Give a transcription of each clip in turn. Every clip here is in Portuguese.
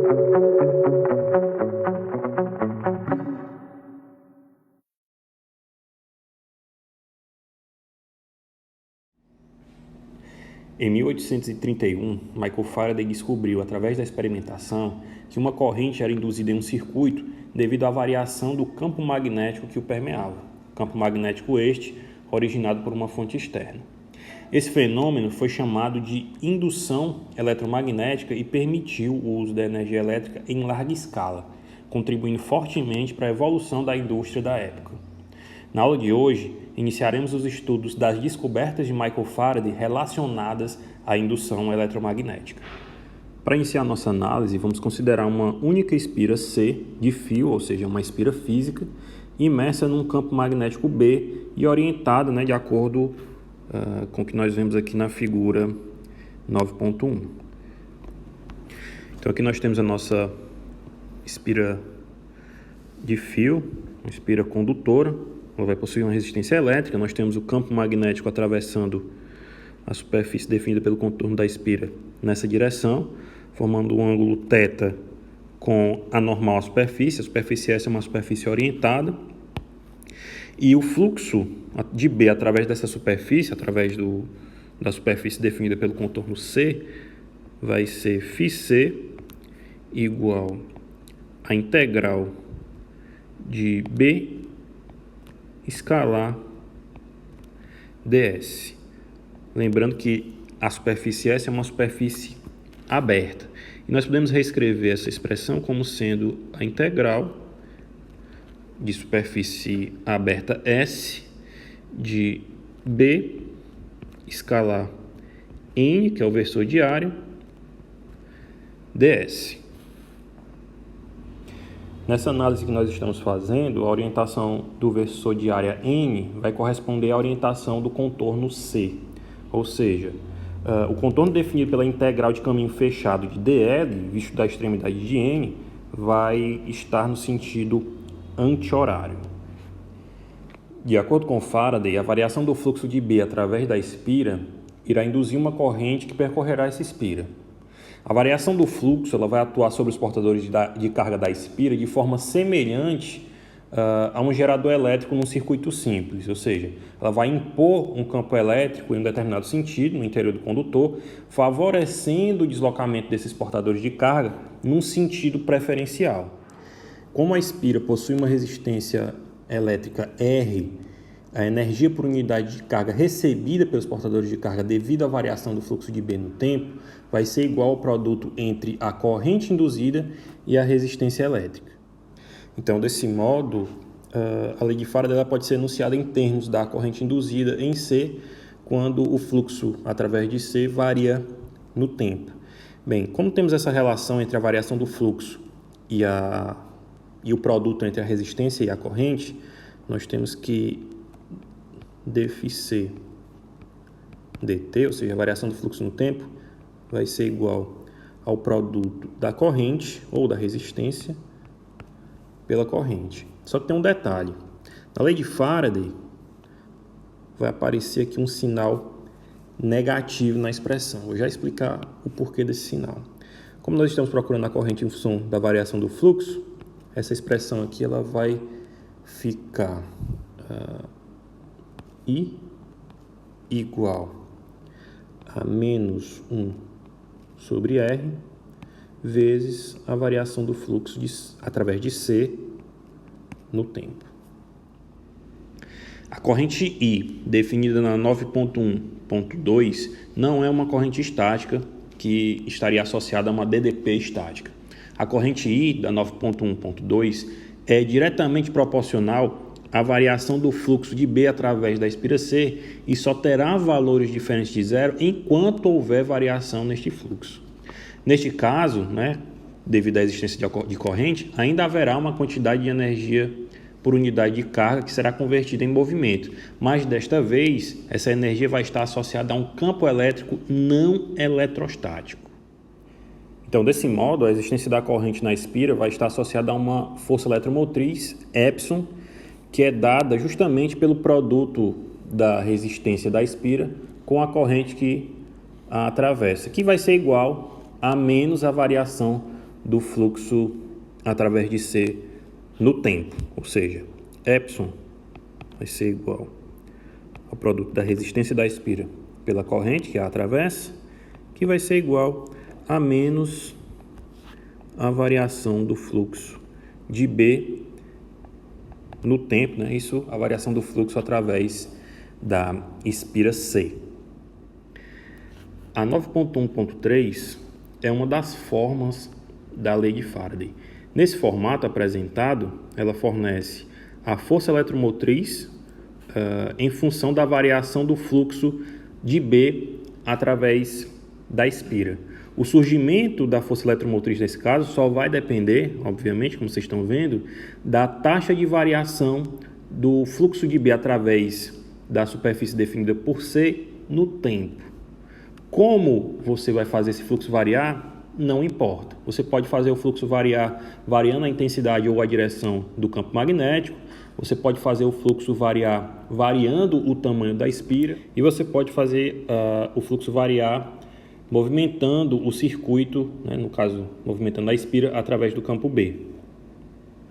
Em 1831, Michael Faraday descobriu, através da experimentação, que uma corrente era induzida em um circuito devido à variação do campo magnético que o permeava, campo magnético este originado por uma fonte externa. Esse fenômeno foi chamado de indução eletromagnética e permitiu o uso da energia elétrica em larga escala, contribuindo fortemente para a evolução da indústria da época. Na aula de hoje, iniciaremos os estudos das descobertas de Michael Faraday relacionadas à indução eletromagnética. Para iniciar nossa análise, vamos considerar uma única espira C de fio, ou seja, uma espira física, imersa num campo magnético B e orientada, de acordo com o que nós vemos aqui na figura 9.1. Então aqui nós temos a nossa espira de fio, uma espira condutora. Ela vai possuir uma resistência elétrica. Nós temos o campo magnético atravessando a superfície definida pelo contorno da espira nessa direção, formando um ângulo θ com a normal à superfície. A superfície S é uma superfície orientada. E o fluxo de B através dessa superfície, através da superfície definida pelo contorno C, vai ser φC igual a integral de B escalar ds. Lembrando que a superfície S é uma superfície aberta. E nós podemos reescrever essa expressão como sendo a integral de superfície aberta S de B escalar N, que é o versor de área, ds. Nessa análise que nós estamos fazendo, a orientação do versor de área N vai corresponder à orientação do contorno C, ou seja, o contorno definido pela integral de caminho fechado de dl, visto da extremidade de N, vai estar no sentido anti-horário. De acordo com Faraday, a variação do fluxo de B através da espira irá induzir uma corrente que percorrerá essa espira. A variação do fluxo ela vai atuar sobre os portadores de carga da espira de forma semelhante a um gerador elétrico num circuito simples, ou seja, ela vai impor um campo elétrico em um determinado sentido no interior do condutor, favorecendo o deslocamento desses portadores de carga num sentido preferencial. Como a espira possui uma resistência elétrica R, a energia por unidade de carga recebida pelos portadores de carga devido à variação do fluxo de B no tempo vai ser igual ao produto entre a corrente induzida e a resistência elétrica. Então, desse modo, a lei de Faraday pode ser enunciada em termos da corrente induzida em C, quando o fluxo através de C varia no tempo. Bem, como temos essa relação entre a variação do fluxo e o produto entre a resistência e a corrente, nós temos que dφC dt, ou seja, a variação do fluxo no tempo, vai ser igual ao produto da corrente ou da resistência pela corrente. Só que tem um detalhe. Na lei de Faraday, vai aparecer aqui um sinal negativo na expressão. Vou já explicar o porquê desse sinal. Como nós estamos procurando a corrente em função da variação do fluxo, essa expressão aqui ela vai ficar I igual a menos 1 sobre R vezes a variação do fluxo através de C no tempo. A corrente I, definida na 9.1.2, não é uma corrente estática que estaria associada a uma DDP estática. A corrente I da 9.1.2 é diretamente proporcional à variação do fluxo de B através da espira C e só terá valores diferentes de zero enquanto houver variação neste fluxo. Neste caso, devido à existência de corrente, ainda haverá uma quantidade de energia por unidade de carga que será convertida em movimento, mas desta vez essa energia vai estar associada a um campo elétrico não eletrostático. Então, desse modo, a existência da corrente na espira vai estar associada a uma força eletromotriz, Epsilon, que é dada justamente pelo produto da resistência da espira com a corrente que a atravessa, que vai ser igual a menos a variação do fluxo através de C no tempo, ou seja, Epsilon vai ser igual ao produto da resistência da espira pela corrente, que a atravessa, que vai ser igual a menos a variação do fluxo de B no tempo, né? Isso, a variação do fluxo através da espira C. A 9.1.3 é uma das formas da lei de Faraday. Nesse formato apresentado, ela fornece a força eletromotriz em função da variação do fluxo de B através da espira. O surgimento da força eletromotriz nesse caso só vai depender, obviamente, como vocês estão vendo, da taxa de variação do fluxo de B através da superfície definida por C no tempo. Como você vai fazer esse fluxo variar? Não importa. Você pode fazer o fluxo variar variando a intensidade ou a direção do campo magnético. Você pode fazer o fluxo variar variando o tamanho da espira. E você pode fazer o fluxo variar movimentando o circuito, né, no caso, movimentando a espira através do campo B.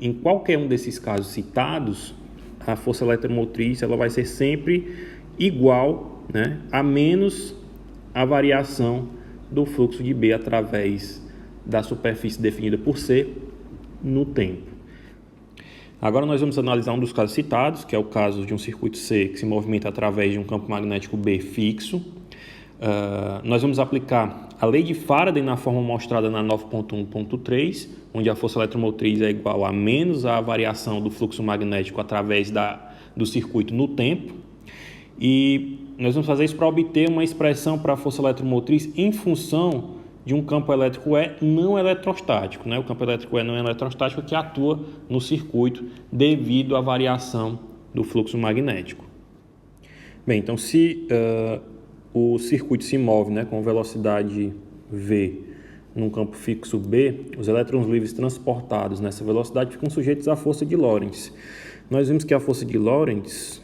Em qualquer um desses casos citados, a força eletromotriz ela vai ser sempre igual, né, a menos a variação do fluxo de B através da superfície definida por C no tempo. Agora nós vamos analisar um dos casos citados, que é o caso de um circuito C que se movimenta através de um campo magnético B fixo. Nós vamos aplicar a lei de Faraday na forma mostrada na 9.1.3, onde a força eletromotriz é igual a menos a variação do fluxo magnético através do circuito no tempo. E nós vamos fazer isso para obter uma expressão para a força eletromotriz em função de um campo elétrico E não eletrostático, né? O campo elétrico E não eletrostático que atua no circuito devido à variação do fluxo magnético. Bem, então se o circuito se move, né, com velocidade V num campo fixo B, os elétrons livres transportados nessa velocidade ficam sujeitos à força de Lorentz. Nós vimos que a força de Lorentz,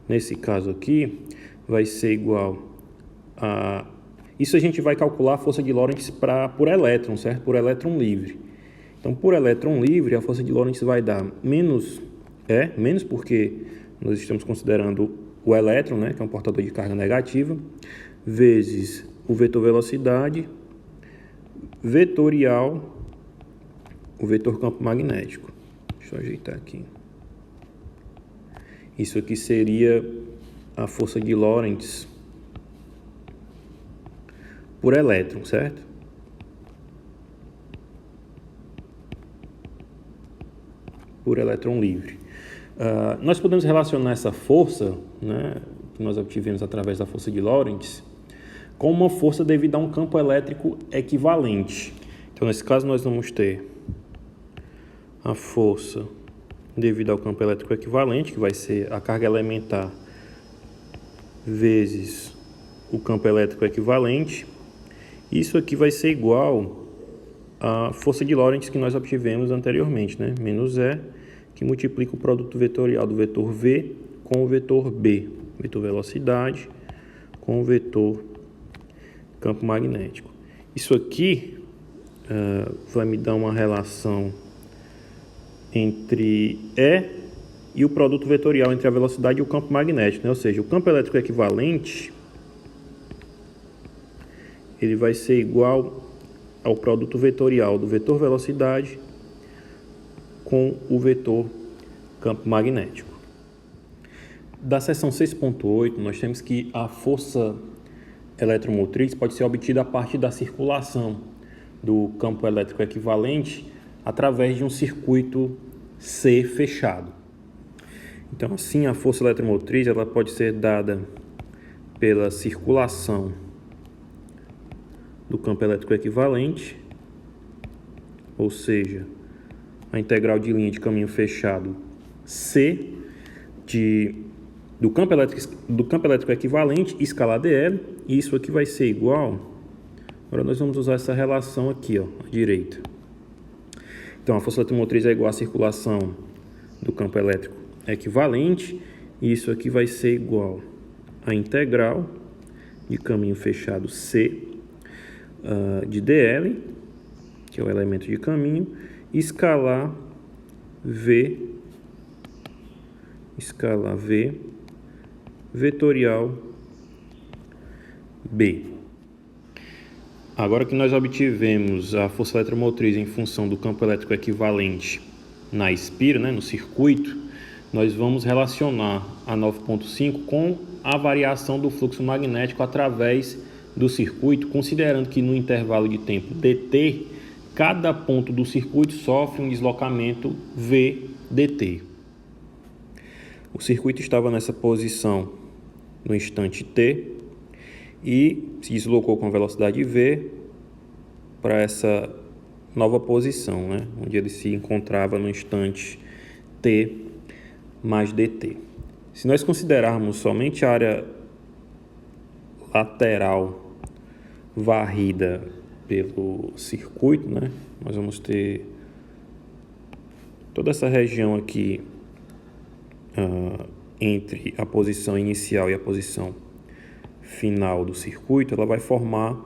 nesse caso aqui, vai ser igual a... Isso a gente vai calcular a força de Lorentz por elétron, certo? Por elétron livre. Então, por elétron livre, a força de Lorentz vai dar menos porque nós estamos considerando o elétron, né, que é um portador de carga negativa, vezes o vetor velocidade, vetorial, o vetor campo magnético. Deixa eu ajeitar aqui. Isso aqui seria a força de Lorentz por elétron, certo? Por elétron livre. Nós podemos relacionar essa força, né, que nós obtivemos através da força de Lorentz, com uma força devida a um campo elétrico equivalente. Então, nesse caso, nós vamos ter a força devido ao campo elétrico equivalente, que vai ser a carga elementar vezes o campo elétrico equivalente. Isso aqui vai ser igual à força de Lorentz que nós obtivemos anteriormente, né? Menos E, que multiplica o produto vetorial do vetor V com o vetor B, vetor velocidade com o vetor campo magnético. Isso aqui vai me dar uma relação entre E e o produto vetorial entre a velocidade e o campo magnético, né? Ou seja, o campo elétrico equivalente ele vai ser igual ao produto vetorial do vetor velocidade com o vetor campo magnético. Da seção 6.8, nós temos que a força eletromotriz pode ser obtida a partir da circulação do campo elétrico equivalente através de um circuito C fechado. Então, assim, a força eletromotriz ela pode ser dada pela circulação do campo elétrico equivalente, ou seja, a integral de linha de caminho fechado C do campo elétrico equivalente escalar dl, e isso aqui vai ser igual. Agora nós vamos usar essa relação aqui, ó, à direita. Então a força eletromotriz é igual à circulação do campo elétrico equivalente, e isso aqui vai ser igual à integral de caminho fechado C de DL, que é o elemento de caminho, escalar V vetorial B. Agora que nós obtivemos a força eletromotriz em função do campo elétrico equivalente na espira, né, no circuito, nós vamos relacionar a 9.5 com a variação do fluxo magnético através do circuito, considerando que no intervalo de tempo dt, cada ponto do circuito sofre um deslocamento v dt. O circuito estava nessa posição no instante t e se deslocou com velocidade v para essa nova posição, né, onde ele se encontrava no instante t mais dt. Se nós considerarmos somente a área lateral varrida pelo circuito, né, nós vamos ter toda essa região aqui entre a posição inicial e a posição final do circuito, ela vai formar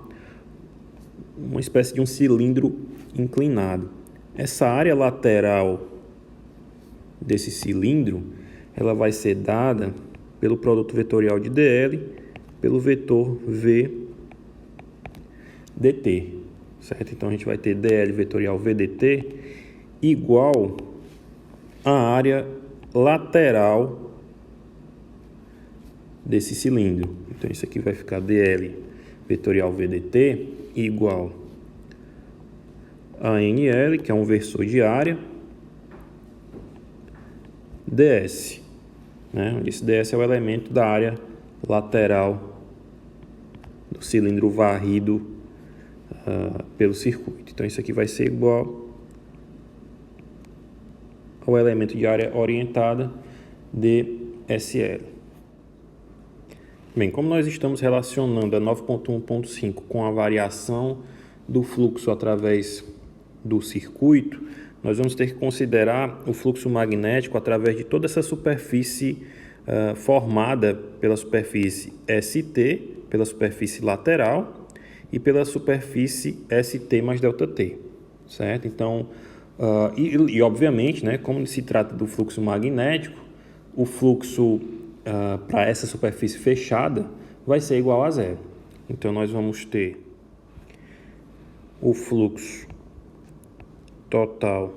uma espécie de um cilindro inclinado. Essa área lateral desse cilindro, ela vai ser dada pelo produto vetorial de dl pelo vetor v dt, certo? Então a gente vai ter dl vetorial v dt igual à área lateral desse cilindro. Então isso aqui vai ficar dl vetorial v dt igual a nl, que é um versor de área, ds, né? Esse ds é o elemento da área lateral do cilindro varrido pelo circuito. Então isso aqui vai ser igual ao elemento de área orientada dsl. Bem, como nós estamos relacionando a 9.1.5 com a variação do fluxo através do circuito, nós vamos ter que considerar o fluxo magnético através de toda essa superfície formada pela superfície ST, pela superfície lateral e pela superfície ST mais ΔT, certo? Então, obviamente, né, como se trata do fluxo magnético, o fluxo para essa superfície fechada vai ser igual a zero. Então, nós vamos ter o fluxo total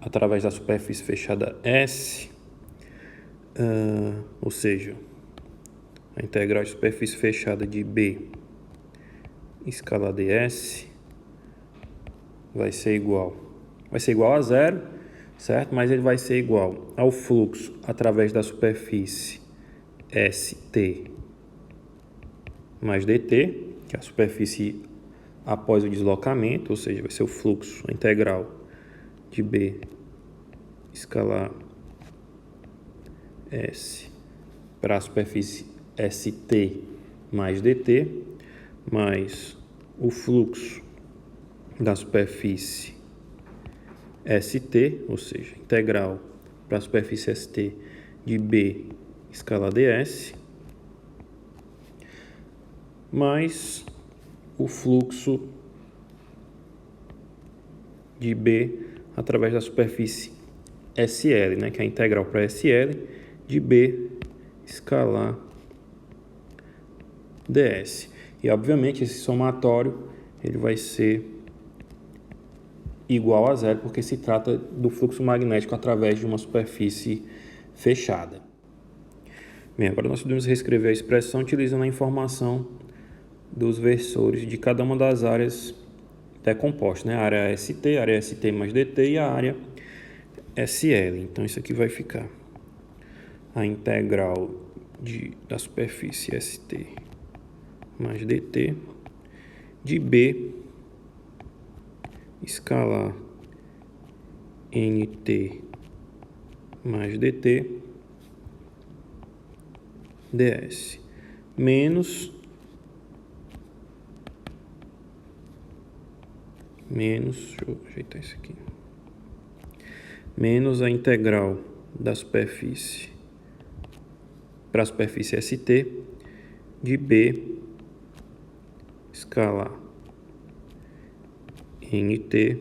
através da superfície fechada S, ou seja, a integral de superfície fechada de B escala ds vai ser igual a zero, certo? Mas ele vai ser igual ao fluxo através da superfície ST mais dt, que é a superfície após o deslocamento, ou seja, vai ser o fluxo, a integral de B escalar S para a superfície ST mais dt, mais o fluxo da superfície ST, ou seja, integral para a superfície ST de B escalar ds, mais o fluxo de B através da superfície SL, né, que é a integral para SL de B escalar ds. E obviamente esse somatório ele vai ser igual a zero, porque se trata do fluxo magnético através de uma superfície fechada. Bem, agora nós podemos reescrever a expressão utilizando a informação dos versores de cada uma das áreas decompostas, né? A área ST mais dt e a área SL. Então isso aqui vai ficar a integral da superfície ST mais dt de B escalar nt mais dt ds menos deixa eu ajeitar isso aqui, menos a integral da superfície para a superfície ST de B escalar nt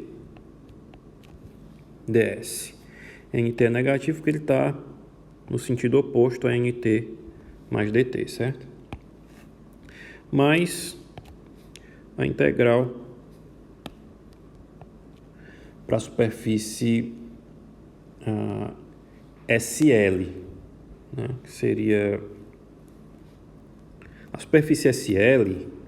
ds. nt é negativo porque ele está no sentido oposto a nt mais dt, certo? Mais a integral para a superfície SL, né? Que seria a superfície SL,